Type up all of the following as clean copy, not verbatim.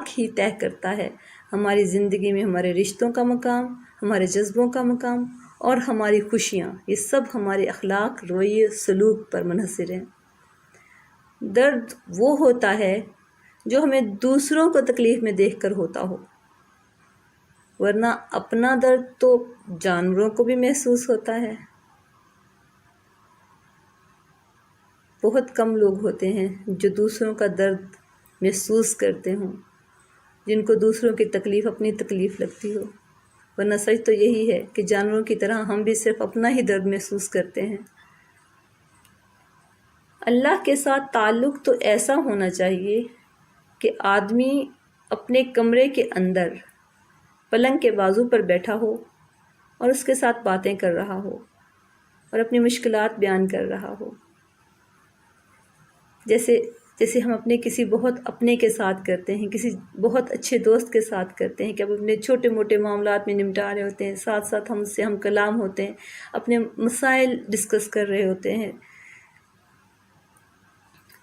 ہی طے کرتا ہے ہماری زندگی میں ہمارے رشتوں کا مقام، ہمارے جذبوں کا مقام اور ہماری خوشیاں، یہ سب ہمارے اخلاق، رویے، سلوک پر منحصر ہیں۔ درد وہ ہوتا ہے جو ہمیں دوسروں کو تکلیف میں دیکھ کر ہوتا ہو، ورنہ اپنا درد تو جانوروں کو بھی محسوس ہوتا ہے۔ بہت کم لوگ ہوتے ہیں جو دوسروں کا درد محسوس کرتے ہوں، جن کو دوسروں کی تکلیف اپنی تکلیف لگتی ہو، ورنہ سچ تو یہی ہے کہ جانوروں کی طرح ہم بھی صرف اپنا ہی درد محسوس کرتے ہیں۔ اللہ کے ساتھ تعلق تو ایسا ہونا چاہیے کہ آدمی اپنے کمرے کے اندر پلنگ کے بازو پر بیٹھا ہو اور اس کے ساتھ باتیں کر رہا ہو اور اپنی مشکلات بیان کر رہا ہو، جیسے ہم اپنے کسی بہت اپنے کے ساتھ کرتے ہیں، کسی بہت اچھے دوست کے ساتھ کرتے ہیں کہ اب اپنے چھوٹے موٹے معاملات میں نمٹا رہے ہوتے ہیں، ساتھ ساتھ ہم سے ہم کلام ہوتے ہیں، اپنے مسائل ڈسکس کر رہے ہوتے ہیں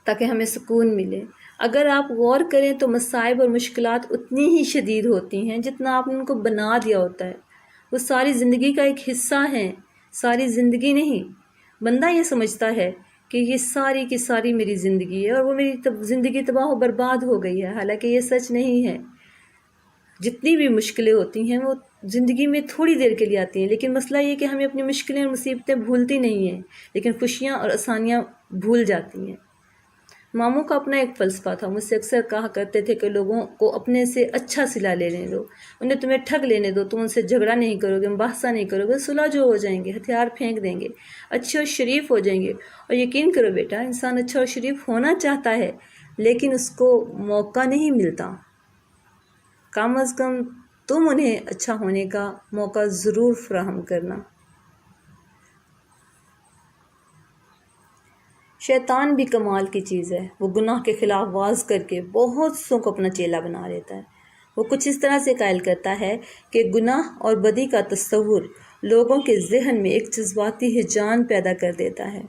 تاکہ ہمیں سکون ملے۔ اگر آپ غور کریں تو مصائب اور مشکلات اتنی ہی شدید ہوتی ہیں جتنا آپ نے ان کو بنا دیا ہوتا ہے۔ وہ ساری زندگی کا ایک حصہ ہیں، ساری زندگی نہیں۔ بندہ یہ سمجھتا ہے کہ یہ ساری کی ساری میری زندگی ہے اور وہ میری زندگی تباہ و برباد ہو گئی ہے، حالانکہ یہ سچ نہیں ہے۔ جتنی بھی مشکلیں ہوتی ہیں وہ زندگی میں تھوڑی دیر کے لیے آتی ہیں، لیکن مسئلہ یہ کہ ہمیں اپنی مشکلیں اور مصیبتیں بھولتی نہیں ہیں، لیکن خوشیاں اور آسانیاں بھول جاتی ہیں۔ ماموں کا اپنا ایک فلسفہ تھا، مجھ سے اکثر کہا کرتے تھے کہ لوگوں کو اپنے سے اچھا صلہ لینے دو، انہیں تمہیں ٹھگ لینے دو، تم ان سے جھگڑا نہیں کرو گے، مباحثہ نہیں کرو گے، صلح جو ہو جائیں گے، ہتھیار پھینک دیں گے، اچھے اور شریف ہو جائیں گے۔ اور یقین کرو بیٹا، انسان اچھا اور شریف ہونا چاہتا ہے لیکن اس کو موقع نہیں ملتا۔ کم از کم تم انہیں اچھا ہونے کا موقع ضرور فراہم کرنا۔ شیطان بھی کمال کی چیز ہے، وہ گناہ کے خلاف واز کر کے بہت سوں کو اپنا چیلا بنا لیتا ہے۔ وہ کچھ اس طرح سے قائل کرتا ہے کہ گناہ اور بدی کا تصور لوگوں کے ذہن میں ایک جذباتی ہیجان پیدا کر دیتا ہے۔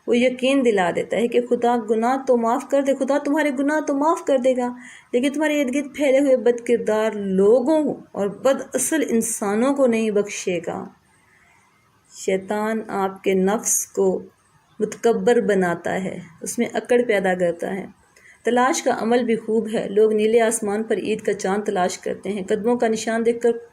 وہ یقین دلا دیتا ہے کہ خدا گناہ تو معاف کر دے، خدا تمہارے گناہ تو معاف کر دے گا، لیکن تمہارے ارد گرد پھیلے ہوئے بد کردار لوگوں اور بد اصل انسانوں کو نہیں بخشے گا۔ شیطان آپ کے نفس کو متکبر بناتا ہے، اس میں اکڑ پیدا کرتا ہے۔ تلاش کا عمل بھی خوب ہے، لوگ نیلے آسمان پر عید کا چاند تلاش کرتے ہیں، قدموں کا نشان دیکھ کر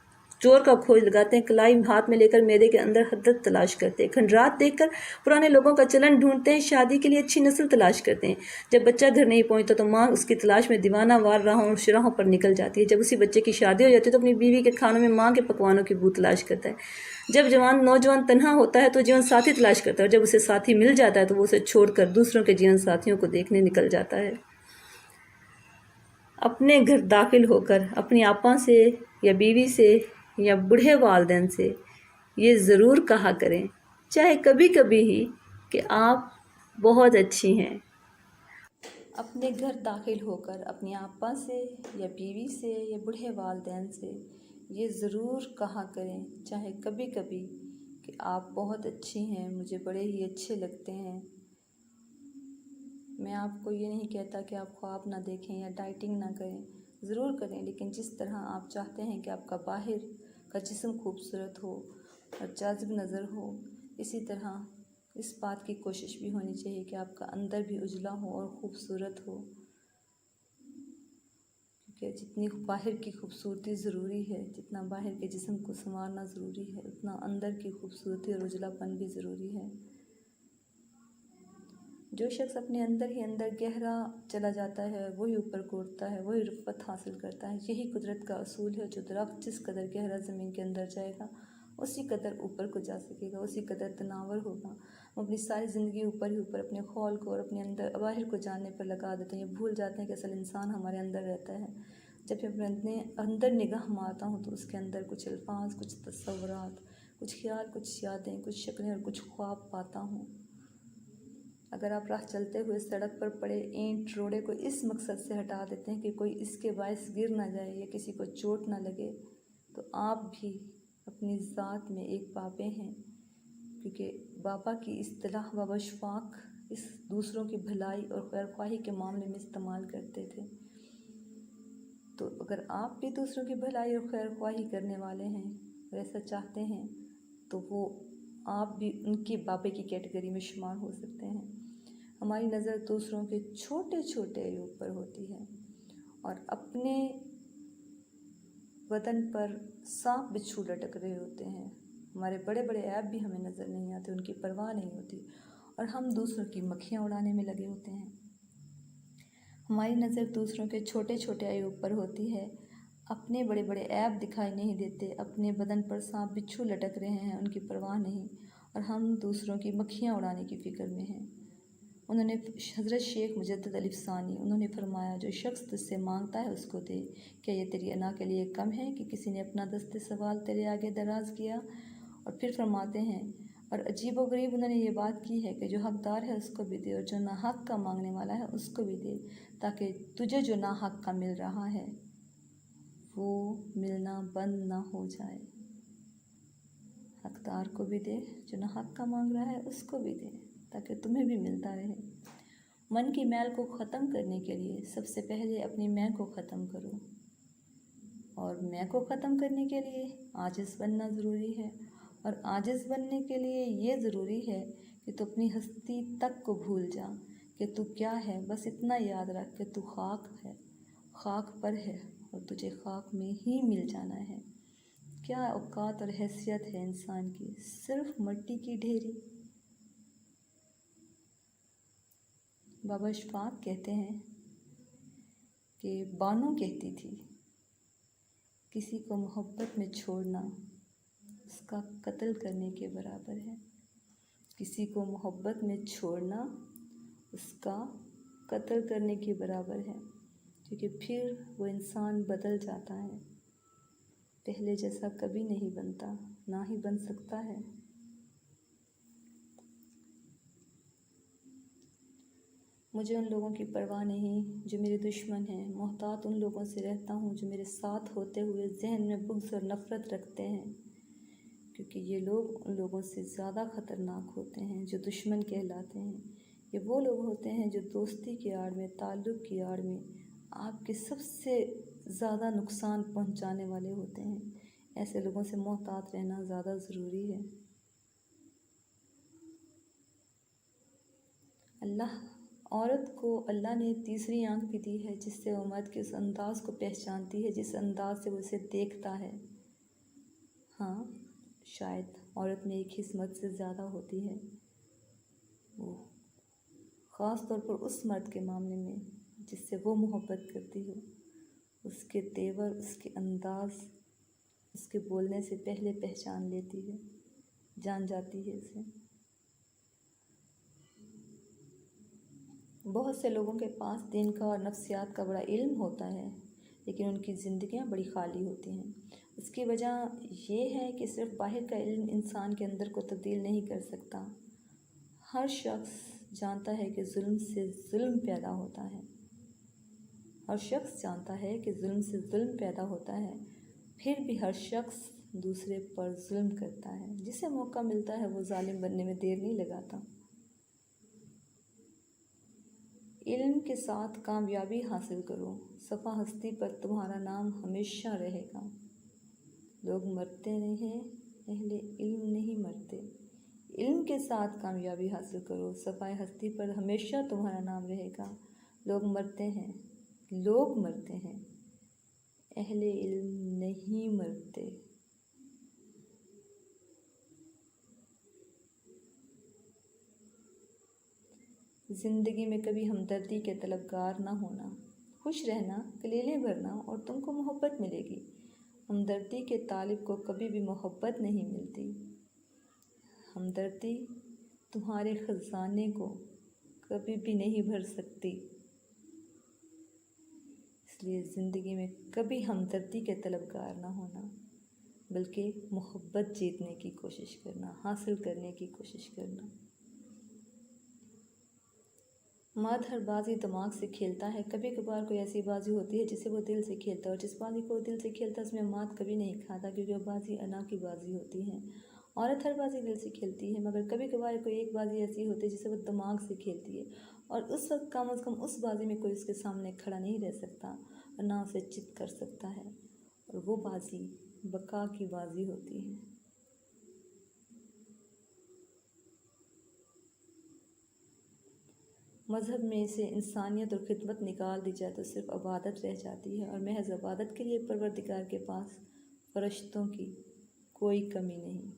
چور کا کھوج لگاتے ہیں، کلائی ہاتھ میں لے کر میدے کے اندر حدت تلاش کرتے ہیں، کھنڈرات دیکھ کر پرانے لوگوں کا چلن ڈھونڈتے ہیں، شادی کے لیے اچھی نسل تلاش کرتے ہیں۔ جب بچہ گھر نہیں پہنچتا تو ماں اس کی تلاش میں دیوانہ وار راہوں اور شراہوں پر نکل جاتی ہے۔ جب اسی بچے کی شادی ہو جاتی ہے تو اپنی بیوی کے کھانوں میں ماں کے پکوانوں کی بو تلاش کرتا ہے۔ جب نوجوان تنہا ہوتا ہے تو جیون ساتھی تلاش کرتا ہے، اور جب اسے ساتھی مل جاتا ہے تو وہ اسے چھوڑ کر دوسروں کے جیون ساتھیوں کو دیکھنے نکل جاتا ہے۔ اپنے گھر داخل ہو کر اپنی آپا سے یا بیوی سے یا بوڑھے والدین سے یہ ضرور کہا کریں، چاہے کبھی کبھی ہی، کہ آپ بہت اچھی ہیں۔ اپنے گھر داخل ہو کر اپنی آپا سے یا بیوی سے یا بوڑھے والدین سے یہ ضرور کہا کریں، چاہے کبھی کبھی، کہ آپ بہت اچھی ہیں، مجھے بڑے ہی اچھے لگتے ہیں۔ میں آپ کو یہ نہیں کہتا کہ آپ خواب نہ دیکھیں یا ڈائٹنگ نہ کریں، ضرور کریں، لیکن جس طرح آپ چاہتے ہیں کہ آپ کا باہر کا جسم خوبصورت ہو اور جاذب نظر ہو، اسی طرح اس بات کی کوشش بھی ہونی چاہیے کہ آپ کا اندر بھی اجلا ہو اور خوبصورت ہو، کیونکہ جتنی باہر کی خوبصورتی ضروری ہے، جتنا باہر کے جسم کو سنوارنا ضروری ہے، اتنا اندر کی خوبصورتی اور اجلا پن بھی ضروری ہے۔ جو شخص اپنے اندر ہی اندر گہرا چلا جاتا ہے وہی اوپر کو اٹھتا ہے، وہی رفعت حاصل کرتا ہے۔ یہی قدرت کا اصول ہے، جو درخت جس قدر گہرا زمین کے اندر جائے گا اسی قدر اوپر کو جا سکے گا، اسی قدر تناور ہوگا۔ وہ اپنی ساری زندگی اوپر ہی اوپر اپنے خول کو اور اپنے اندر باہر کو جاننے پر لگا دیتے ہیں، بھول جاتے ہیں کہ اصل انسان ہمارے اندر رہتا ہے۔ جب میں اپنے اندر نگاہ مارتا ہوں تو اس کے اندر کچھ الفاظ، کچھ تصورات، کچھ خیال، کچھ یادیں، کچھ شکلیں اور کچھ خواب پاتا ہوں۔ اگر آپ راہ چلتے ہوئے سڑک پر پڑے اینٹ روڑے کو اس مقصد سے ہٹا دیتے ہیں کہ کوئی اس کے باعث گر نہ جائے یا کسی کو چوٹ نہ لگے، تو آپ بھی اپنی ذات میں ایک بابے ہیں، کیونکہ بابا کی اصطلاح بابا اشفاق اس دوسروں کی بھلائی اور خیر خواہی کے معاملے میں استعمال کرتے تھے۔ تو اگر آپ بھی دوسروں کی بھلائی اور خیر خواہی کرنے والے ہیں اور ایسا چاہتے ہیں تو وہ آپ بھی ان کے بابے کی کیٹیگری میں شمار ہو سکتے ہیں۔ ہماری نظر دوسروں کے چھوٹے چھوٹے عیوب پر ہوتی ہے اور اپنے بدن پر سانپ بچھو لٹک رہے ہوتے ہیں۔ ہمارے بڑے بڑے عیب بھی ہمیں نظر نہیں آتے، ان کی پرواہ نہیں ہوتی اور ہم دوسروں کی مکھیاں اڑانے میں لگے ہوتے ہیں۔ ہماری نظر دوسروں کے چھوٹے چھوٹے عیوب پر ہوتی ہے، اپنے بڑے بڑے عیب دکھائی نہیں دیتے، اپنے بدن پر سانپ بچھو لٹک رہے ہیں، ان کی پرواہ نہیں، اور ہم دوسروں کی مکھیاں اڑانے کی فکر میں ہیں۔ انہوں نے حضرت شیخ مجدد علی ثانی انہوں نے فرمایا، جو شخص تجھ سے مانگتا ہے اس کو دے، کیا یہ تیری انا کے لیے کم ہے کہ کسی نے اپنا دست سوال تیرے آگے دراز کیا؟ اور پھر فرماتے ہیں، اور عجیب و غریب انہوں نے یہ بات کی ہے کہ جو حقدار ہے اس کو بھی دے اور جو ناحق کا مانگنے والا ہے اس کو بھی دے، تاکہ تجھے جو ناحق کا مل رہا ہے وہ ملنا بند نہ ہو جائے۔ حقدار کو بھی دے، جو ناحق کا مانگ رہا ہے اس کو بھی دے، تاکہ تمہیں بھی ملتا رہے۔ من کی میل کو ختم کرنے کے لیے سب سے پہلے اپنی میں کو ختم کرو، اور میں کو ختم کرنے کے لیے عاجز بننا ضروری ہے، اور عاجز بننے کے لیے یہ ضروری ہے کہ تو اپنی ہستی تک کو بھول جا کہ تو کیا ہے۔ بس اتنا یاد رکھ کہ تو خاک ہے، خاک پر ہے اور تجھے خاک میں ہی مل جانا ہے۔ کیا اوقات اور حیثیت ہے انسان کی، صرف مٹی کی ڈھیری۔ بابا اشفاق کہتے ہیں کہ بانو کہتی تھی، کسی کو محبت میں چھوڑنا اس کا قتل کرنے کے برابر ہے۔ کسی کو محبت میں چھوڑنا اس کا قتل کرنے کے برابر ہے، کیونکہ پھر وہ انسان بدل جاتا ہے، پہلے جیسا کبھی نہیں بنتا، نہ ہی بن سکتا ہے۔ مجھے ان لوگوں کی پرواہ نہیں جو میرے دشمن ہیں، محتاط ان لوگوں سے رہتا ہوں جو میرے ساتھ ہوتے ہوئے ذہن میں بغض اور نفرت رکھتے ہیں، کیونکہ یہ لوگ ان لوگوں سے زیادہ خطرناک ہوتے ہیں جو دشمن کہلاتے ہیں۔ یہ وہ لوگ ہوتے ہیں جو دوستی کی آڑ میں، تعلق کی آڑ میں آپ کے سب سے زیادہ نقصان پہنچانے والے ہوتے ہیں۔ ایسے لوگوں سے محتاط رہنا زیادہ ضروری ہے۔ عورت کو اللہ نے تیسری آنکھ بھی دی ہے، جس سے وہ مرد کے اس انداز کو پہچانتی ہے جس انداز سے وہ اسے دیکھتا ہے۔ ہاں، شاید عورت میں ایک حص مرد سے زیادہ ہوتی ہے، وہ خاص طور پر اس مرد کے معاملے میں جس سے وہ محبت کرتی ہو۔ اس کے تیور، اس کے انداز، اس کے بولنے سے پہلے پہچان لیتی ہے، جان جاتی ہے اسے۔ بہت سے لوگوں کے پاس دین کا اور نفسیات کا بڑا علم ہوتا ہے، لیکن ان کی زندگیاں بڑی خالی ہوتی ہیں۔ اس کی وجہ یہ ہے کہ صرف باہر کا علم انسان کے اندر کو تبدیل نہیں کر سکتا۔ ہر شخص جانتا ہے کہ ظلم سے ظلم پیدا ہوتا ہے، ہر شخص جانتا ہے کہ ظلم سے ظلم پیدا ہوتا ہے، پھر بھی ہر شخص دوسرے پر ظلم کرتا ہے۔ جسے موقع ملتا ہے وہ ظالم بننے میں دیر نہیں لگاتا۔ علم کے ساتھ کامیابی حاصل کرو، صفحہ ہستی پر تمہارا نام ہمیشہ رہے گا۔ لوگ مرتے ہیں، اہل علم نہیں مرتے۔ علم کے ساتھ کامیابی حاصل کرو، صفحہ ہستی پر ہمیشہ تمہارا نام رہے گا۔ لوگ مرتے ہیں، اہل علم نہیں مرتے۔ زندگی میں کبھی ہمدردی کے طلبگار نہ ہونا، خوش رہنا، کلیلے بھرنا اور تم کو محبت ملے گی۔ ہمدردی کے طالب کو کبھی بھی محبت نہیں ملتی۔ ہمدردی تمہارے خزانے کو کبھی بھی نہیں بھر سکتی۔ اس لیے زندگی میں کبھی ہمدردی کے طلبگار نہ ہونا، بلکہ محبت جیتنے کی کوشش کرنا، حاصل کرنے کی کوشش کرنا۔ مرد ہر بازی دماغ سے کھیلتا ہے، کبھی کبھار کوئی ایسی بازی ہوتی ہے جسے وہ دل سے کھیلتا ہے، اور جس بازی کو وہ دل سے کھیلتا ہے اس میں مات کبھی نہیں کھاتا، کیونکہ وہ بازی انا کی بازی ہوتی ہے۔ عورت ہر بازی دل سے کھیلتی ہے، مگر کبھی کبھار کوئی ایک بازی ایسی ہوتی ہے جسے وہ دماغ سے کھیلتی ہے، اور اس وقت کم از کم اس بازی میں کوئی اس کے سامنے کھڑا نہیں رہ سکتا۔ اور نہ اسے چت کر سکتا ہے، اور وہ بازی بقا کی بازی ہوتی ہے۔ مذہب میں سے انسانیت اور خدمت نکال دی جائے تو صرف عبادت رہ جاتی ہے، اور محض عبادت کے لیے پروردگار کے پاس فرشتوں کی کوئی کمی نہیں۔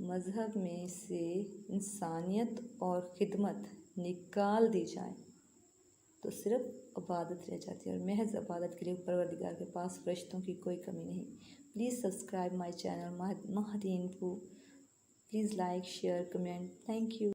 مذہب میں سے انسانیت اور خدمت نکال دی جائے تو صرف عبادت رہ جاتی ہے، اور محض عبادت کے لیے پروردگار کے پاس فرشتوں کی کوئی کمی نہیں۔ Please subscribe my channel Mehdi info. Please like, share, comment. Thank you.